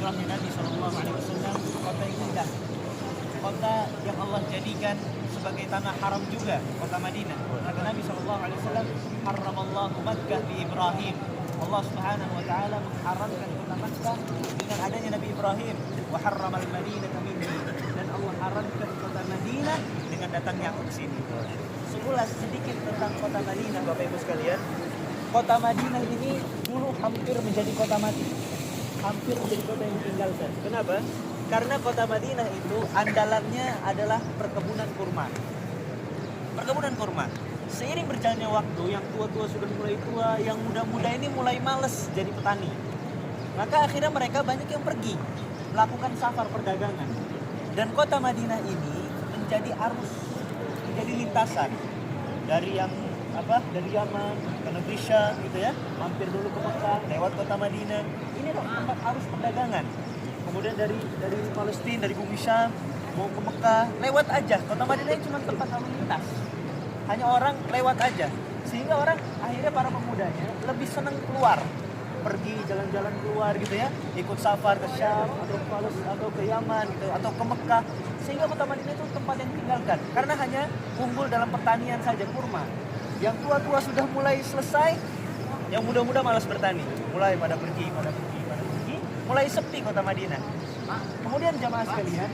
hijrahnya Nabi SAW, kota yang indah, kota yang Allah jadikan sebagai tanah haram juga, kota Madinah. Kata Nabi SAW, haramallahu Makkah bi Ibrahim. Allah Subhanahu wa taala mengharamkan kota Makkah dengan adanya Nabi Ibrahim. Wa harramal Madinah minni, dan Allah haramkan kota Madinah dengan datangnya aku ke sini. Sekilas sedikit tentang kota Madinah, Bapak Ibu sekalian. Kota Madinah ini dulu hampir menjadi kota mati. Hampir menjadi kota yang ditinggalkan. Kenapa? Karena kota Madinah itu andalannya adalah perkebunan kurma. Perkebunan kurma. Seiring berjalannya waktu, yang tua-tua sudah mulai tua, yang muda-muda ini mulai males jadi petani. Maka akhirnya mereka banyak yang pergi melakukan safar perdagangan. Dan kota Madinah ini menjadi arus, menjadi lintasan dari yang dari Yaman ke negeri Syam gitu ya, mampir dulu ke Mekah lewat kota Madinah. Ini tempat arus perdagangan. Kemudian dari Palestina, dari bumi Syam mau ke Mekah, lewat aja. Kota Madinah ini cuma tempat lalu lintas. Hanya orang lewat aja. Sehingga orang akhirnya para pemudanya lebih senang keluar, pergi jalan-jalan keluar gitu ya, ikut safar ke Syam atau ke Palestina atau ke Yaman gitu, atau ke Mekah. Sehingga kota Madinah itu tempat yang ditinggalkan karena hanya unggul dalam pertanian saja, kurma. Yang tua-tua sudah mulai selesai, yang muda-muda malas bertani, mulai pada pergi, mulai sepi kota Madinah. Kemudian jamaah sekalian,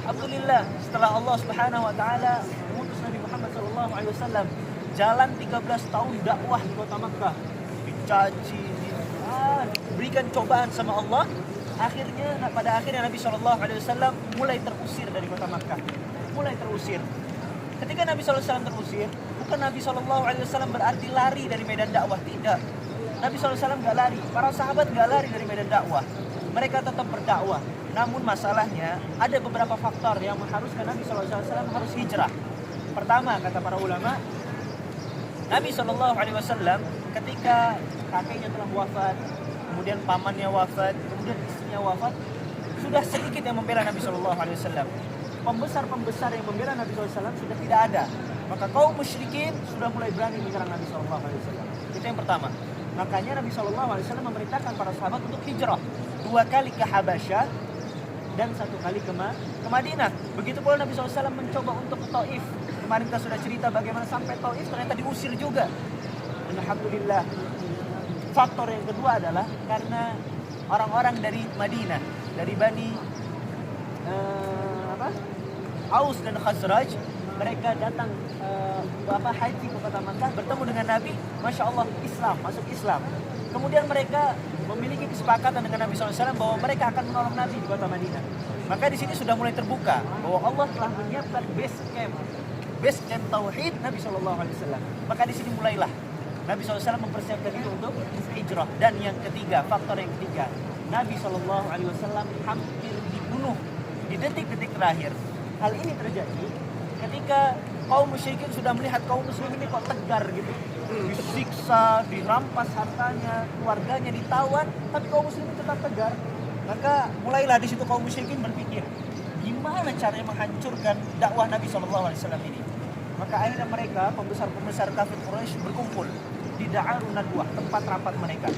alhamdulillah setelah Allah Subhanahu wa taala mengutus Nabi Muhammad SAW jalan 13 tahun dakwah di kota Makkah, dicaci, diberikan cobaan sama Allah. Pada akhirnya Nabi SAW mulai terusir dari kota Makkah, mulai terusir. Ketika Nabi SAW terusir, bukan Nabi SAW berarti lari dari medan dakwah, tidak. Nabi SAW gak lari, para sahabat gak lari dari medan dakwah. Mereka tetap berdakwah. Namun masalahnya ada beberapa faktor yang mengharuskan Nabi SAW harus hijrah. Pertama, kata para ulama, Nabi SAW ketika kakeknya telah wafat, kemudian pamannya wafat, kemudian istrinya wafat, sudah sedikit yang membela Nabi SAW. Pembesar-pembesar yang membela Nabi SAW sudah tidak ada. Maka kaum musyrikin sudah mulai berani menyerang Nabi SAW. Itu yang pertama. Makanya Nabi SAW memerintahkan para sahabat untuk hijrah. 2 kali ke Habasyah dan 1 kali ke Madinah. Begitu pula Nabi SAW mencoba untuk ke Taif. Kemarin kita sudah cerita bagaimana sampai Taif ternyata diusir juga. Alhamdulillah. Faktor yang kedua adalah karena orang-orang dari Madinah, dari Bani Aus dan Khazraj, mereka datang haji ke kota Makkah, bertemu dengan Nabi, Masya Allah Islam, masuk Islam. Kemudian mereka memiliki kesepakatan dengan Nabi SAW bahwa mereka akan menolong Nabi di kota Madinah. Maka di sini sudah mulai terbuka bahwa Allah telah menyiapkan base camp tauhid Nabi SAW. Maka di sini mulailah Nabi SAW mempersiapkan itu untuk hijrah. Dan yang ketiga, faktor yang ketiga, Nabi SAW hampir dibunuh di detik-detik terakhir. Hal ini terjadi ketika kaum musyrikin sudah melihat kaum muslimin ini kok tegar gitu, disiksa, dirampas hartanya, keluarganya ditawan, tapi kaum muslimin tetap tegar. Maka mulailah di situ kaum musyrikin berpikir, gimana caranya menghancurkan dakwah Nabi SAW ini. Maka akhirnya mereka, pembesar-pembesar kafir Quraisy berkumpul di Da'arun Nadwah, tempat rapat mereka.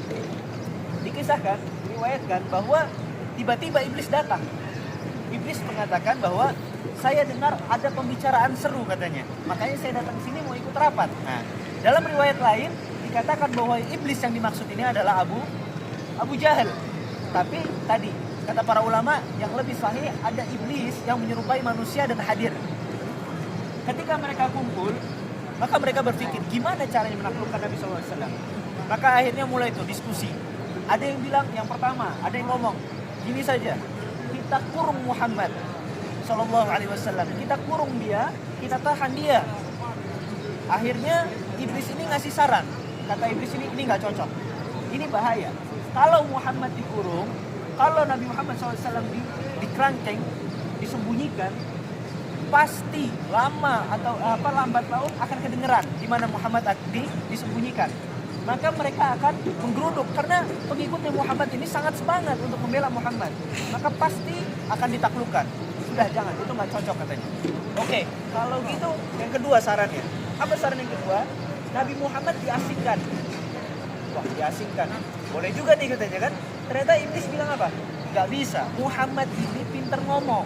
Dikisahkan, diriwayatkan bahwa tiba-tiba iblis datang. Iblis mengatakan bahwa saya dengar ada pembicaraan seru katanya. Makanya saya datang sini mau ikut rapat. Nah, dalam riwayat lain dikatakan bahwa iblis yang dimaksud ini adalah Abu Jahal. Tapi tadi kata para ulama yang lebih sahih ada iblis yang menyerupai manusia dan hadir. Ketika mereka kumpul, maka mereka berpikir gimana caranya menaklukkan Nabi SAW. Maka akhirnya mulai itu diskusi. Ada yang bilang, yang pertama, ada yang ngomong, gini saja, kita kurung Muhammad Sallallahu Alaihi Wasallam, kita kurung dia, kita tahan dia. Akhirnya iblis ini ngasih saran, kata iblis ini nggak cocok, ini bahaya. Kalau Muhammad dikurung, kalau Nabi Muhammad SAW dikerangkeng, disembunyikan, pasti lama atau lambat laun akan kedengeran di mana Muhammad disembunyikan. Maka mereka akan menggeruduk karena pengikutnya Muhammad ini sangat semangat untuk membela Muhammad. Maka pasti akan ditaklukkan. Sudah jangan, itu nggak cocok katanya. Oke, kalau gitu yang kedua sarannya. Apa saran yang kedua? Nabi Muhammad diasingkan. Wah, diasingkan. Boleh juga nih katanya kan. Ternyata iblis bilang apa? Gak bisa. Muhammad ini pinter ngomong.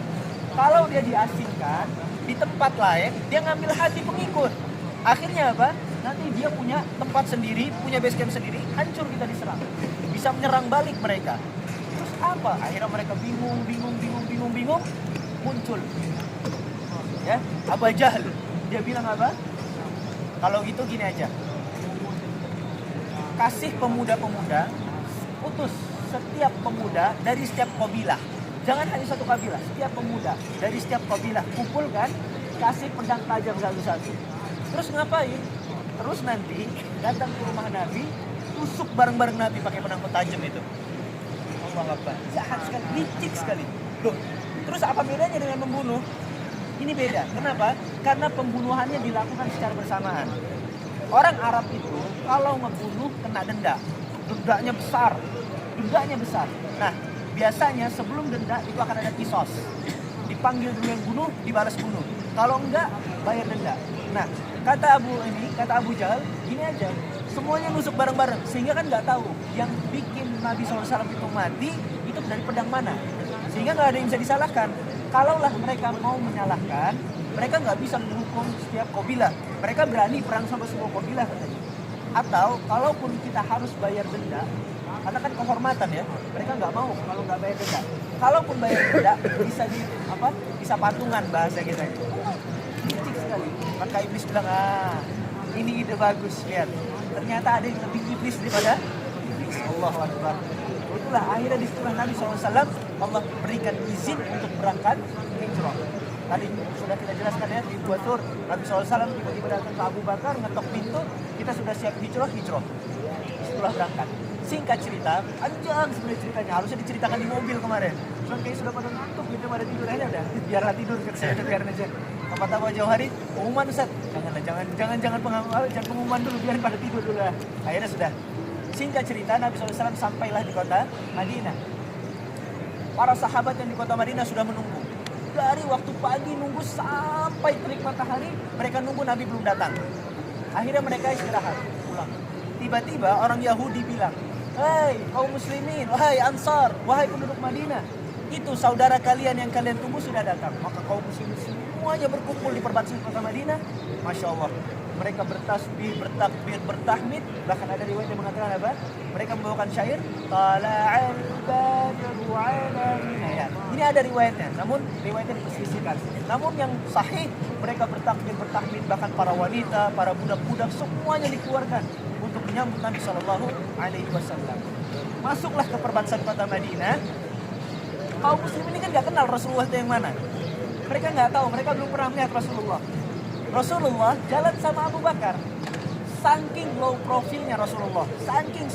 Kalau dia diasingkan di tempat lain, dia ngambil hati pengikut. Akhirnya apa? Nanti dia punya tempat sendiri, punya base camp sendiri, hancur kita diserang. Bisa menyerang balik mereka. Terus apa? Akhirnya mereka bingung, muncul. Ya, Abu Jahal. Dia bilang apa? Kalau gitu gini aja. Kasih pemuda-pemuda, utus setiap pemuda dari setiap kabilah. Jangan hanya satu kabilah, setiap pemuda dari setiap kabilah kumpulkan, kasih pedang tajam satu-satu. Terus ngapain? Terus nanti datang ke rumah Nabi, tusuk bareng-bareng Nabi pakai pedang tajam itu. Allah Akbar. Jahat sekali, licik sekali. Loh, terus apa bedanya dengan membunuh? Ini beda. Kenapa? Karena pembunuhannya dilakukan secara bersamaan. Orang Arab itu kalau ngebunuh kena denda. Dendanya besar. Nah, biasanya sebelum denda itu akan ada kisos. Dipanggil dulu yang bunuh, dibalas bunuh. Kalau enggak, bayar denda. Nah, kata Abu Jahal, gini aja. Semuanya nusuk bareng-bareng. Sehingga kan nggak tahu yang bikin Nabi SAW itu mati, itu dari pedang mana. Sehingga nggak ada yang bisa disalahkan. Kalaulah mereka mau menyalahkan, mereka nggak bisa menghukum setiap kabilah. Mereka berani perang sama semua kabilah katanya. Atau kalaupun kita harus bayar denda, karena kan kehormatan ya, mereka nggak mau kalau nggak bayar denda. Kalaupun bayar denda bisa patungan bahasa kita itu. Licik sekali. Maka iblis bilang, ini ide bagus, lihat. Ternyata ada yang lebih iblis daripada iblis. Allahu Akbar. Itulah akhirnya disitulah Nabi SAW Allah berikan izin untuk berangkat hijrah. Tadi sudah kita jelaskan ya di Gua Thur, Nabi SAW tiba-tiba datang ke Abu Bakar, ngetok pintu, kita sudah siap hijrah. Setelah berangkat. Singkat cerita, panjang sebenarnya ceritanya, harusnya diceritakan di mobil kemarin. Cuman kayak sudah pada ngantuk gitu, pada tidur aja udah. Biarlah tidur, saya biarin aja. Apa tahu jauh hari, pengumuman Ustaz. Jangan pengumuman dulu, biarin pada tidur dulu lah. Akhirnya sudah. Singkat cerita, Nabi SAW sampailah di kota Madinah. Para sahabat yang di kota Madinah sudah menunggu. Dari waktu pagi nunggu sampai terik matahari, mereka nunggu Nabi belum datang. Akhirnya mereka istirahat, pulang. Tiba-tiba orang Yahudi bilang, "Hei kaum muslimin, wahai Ansar, wahai penduduk Madinah, itu saudara kalian yang kalian tunggu sudah datang." Maka kaum muslimin semuanya berkumpul di perbatasan kota Madinah. Masya Allah, mereka bertasbih, bertakbir, bertahmid. Bahkan ada riwayat yang mengatakan apa? Mereka membawakan syair, "Tala'al badru 'alaina." Ini ada riwayatnya, namun riwayatnya diperselisihkan. Namun yang sahih, mereka bertakbir, bertahmid, bahkan para wanita, para budak-budak semuanya dikeluarkan untuk menyambut Nabi Shallallahu Alaihi Wasallam. Masuklah ke perbatasan kota Madinah. Kaum muslimin ini kan nggak kenal Rasulullah itu yang mana. Mereka nggak tahu, mereka belum pernah melihat Rasulullah. Rasulullah jalan sama Abu Bakar. Saking low profilnya Rasulullah, saking